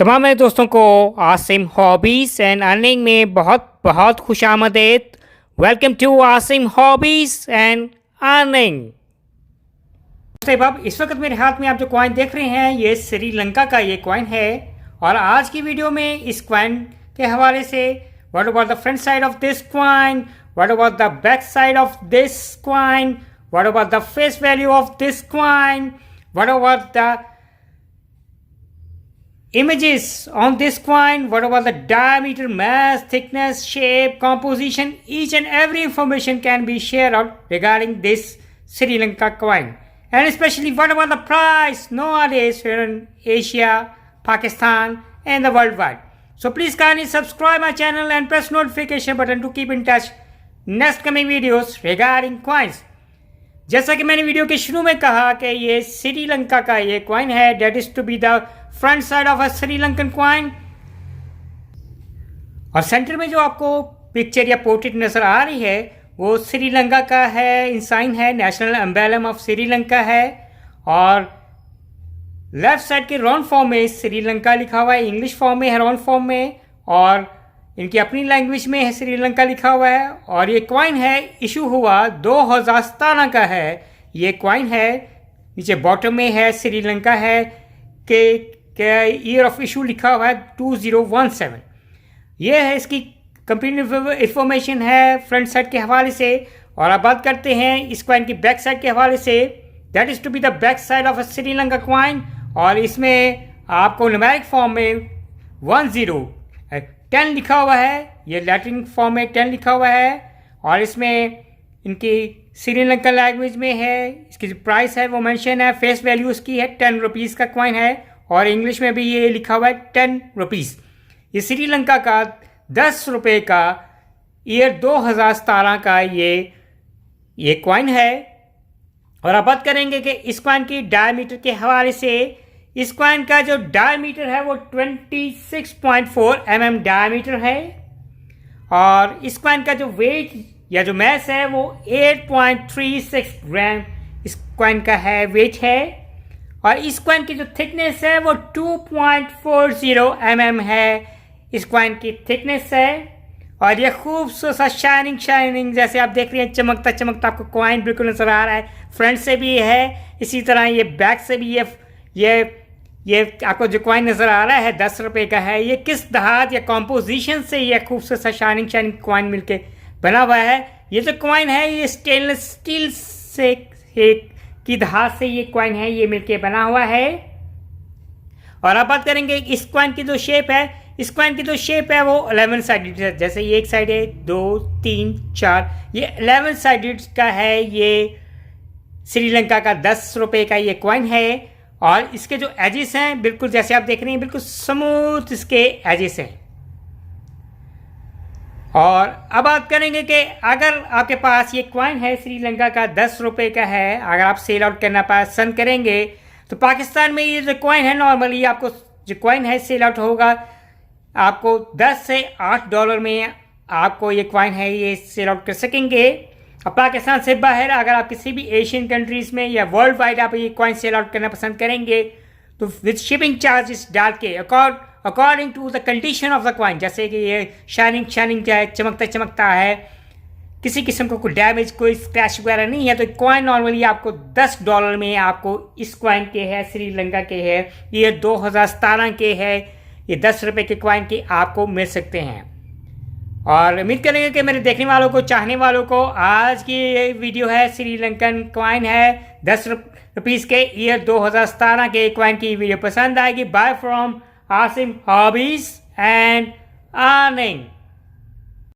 तमाम मेरे दोस्तों को आसिम हॉबीज़ एंड अर्निंग में बहुत बहुत खुशामदीद। Welcome to Asim hobbies and earning. अब इस वक्त मेरे हाथ में आप जो कॉइन देख रहे हैं ये श्रीलंका का ये कॉइन है और आज की वीडियो में इस कॉइन के हवाले से what about the front side of this coin, what about the back side of this coin, what about the face value of this coin, what about the images on this coin, what about the diameter, mass, thickness, shape, composition, each and every information can be shared out regarding this Sri Lanka coin. And especially what about the price nowadays here in Asia, Pakistan and the worldwide. So please kindly subscribe my channel and press notification button to keep in touch next coming videos regarding coins. जैसा कि मैंने video के शुरू में कहा कि ये श्रीलंका का ये कॉइन है, that is to be the front side of a Sri Lankan coin. और सेंटर में जो आपको पिक्चर या पोर्ट्रेट नजर आ रही है वो श्रीलंका का है, इंसाइन है, नेशनल एम्बलम ऑफ श्रीलंका है। और लेफ्ट साइड के राउंड फॉर्म में श्रीलंका लिखा हुआ है, इंग्लिश फॉर्म में है, राउंड फॉर्म में, और इनकी अपनी लैंग्वेज में है श्रीलंका लिखा हुआ है। और ये कॉइन है इशू हुआ 2017 का है ये कॉइन है। नीचे बॉटम में है श्रीलंका है के ईयर ऑफ इशू लिखा हुआ है 2017। ये है इसकी कंप्लीट इंफॉर्मेशन है फ्रंट साइड के हवाले से। और अब बात करते हैं इस कॉइन की बैक साइड के हवाले से। That is to be the back side of a Sri Lanka coin. और इसमें आपको न्यूमेरिक फॉर्म में 10 लिखा हुआ है, ये लैटिन फॉर्म में 10 लिखा हुआ है। और इसमें इनकी श्रीलंकन लैंग्वेज में है, इसकी जो प्राइस है वो मेंशन है, फेस वैल्यू उसकी है 10 रुपीज़ का कॉइन है। और इंग्लिश में भी ये लिखा हुआ है 10 रुपीज़। ये श्रीलंका का 10 रुपये का ईयर 2017 का ये कॉइन है। और अब बात करेंगे कि इस कॉइन की डायमीटर के हवाले से। इस कॉइन का जो डायमीटर है वो 26.4 mm डायमीटर है। और इस कॉइन का जो वेट या जो मैस है वो 8.36 ग्राम इस कॉइन का है, वेट है। और इस कॉइन की जो थिकनेस है वो 2.40 mm है, इस कॉइन की थिकनेस है। और ये खूबसूरत सा शाइनिंग जैसे आप देख रहे हैं, चमकता चमकता आपको कॉइन बिल्कुल नजर आ रहा है। फ्रंट से भी है, इसी तरह ये बैक से भी ये आपको जो कॉइन नज़र आ रहा है 10 रुपये का है। ये किस धात या कॉम्पोजिशन से ये खूबसूरत सा शाइनिंग कॉइन मिलके बना हुआ है। ये जो कॉइन है ये स्टेनलेस स्टील से की धात से ये कॉइन है, ये मिलके बना हुआ है। और अब बात करेंगे इस कॉइन की जो शेप है। इस कॉइन की जो शेप है वो 11 साइडेड है। जैसे ये एक साइड है, 2 3 4, ये 11 साइडेड का है। ये श्रीलंका का 10 रुपये का ये कॉइन है। और इसके जो एजेस हैं बिल्कुल जैसे आप देख रहे हैं, बिल्कुल स्मूथ इसके एजेस हैं। और अब बात करेंगे कि अगर आपके पास ये कॉइन है श्रीलंका का 10 रुपये का है, अगर आप सेल आउट करना पसंद करेंगे तो पाकिस्तान में ये जो कॉइन है नॉर्मली आपको जो कॉइन है सेल आउट होगा आपको 10 से 8 डॉलर में आपको ये कॉइन है ये सेल आउट कर सकेंगे। अब पाकिस्तान से बाहर अगर आप किसी भी एशियन कंट्रीज़ में या वर्ल्ड वाइड आप ये कॉइन सेल आउट करना पसंद करेंगे तो विद शिपिंग चार्जेस डाल के according to the condition of the coin, जैसे कि ये शाइनिंग क्या है, चमकता है, किसी किस्म का कोई डैमेज कोई स्क्रैच वगैरह नहीं है, तो कॉइन नॉर्मली आपको 10 डॉलर में आपको इस कॉइन के है, श्रीलंका के है, ये 2017 के है, ये 10 रुपये के कॉइन के आपको मिल सकते हैं। और उम्मीद करेंगे कि मेरे देखने वालों को, चाहने वालों को आज की ये वीडियो है श्रीलंकन कॉइन है 10 रुपीज़ के ईयर 2017 के कॉइन की वीडियो पसंद आएगी। Bye from Asim hobbies and earning.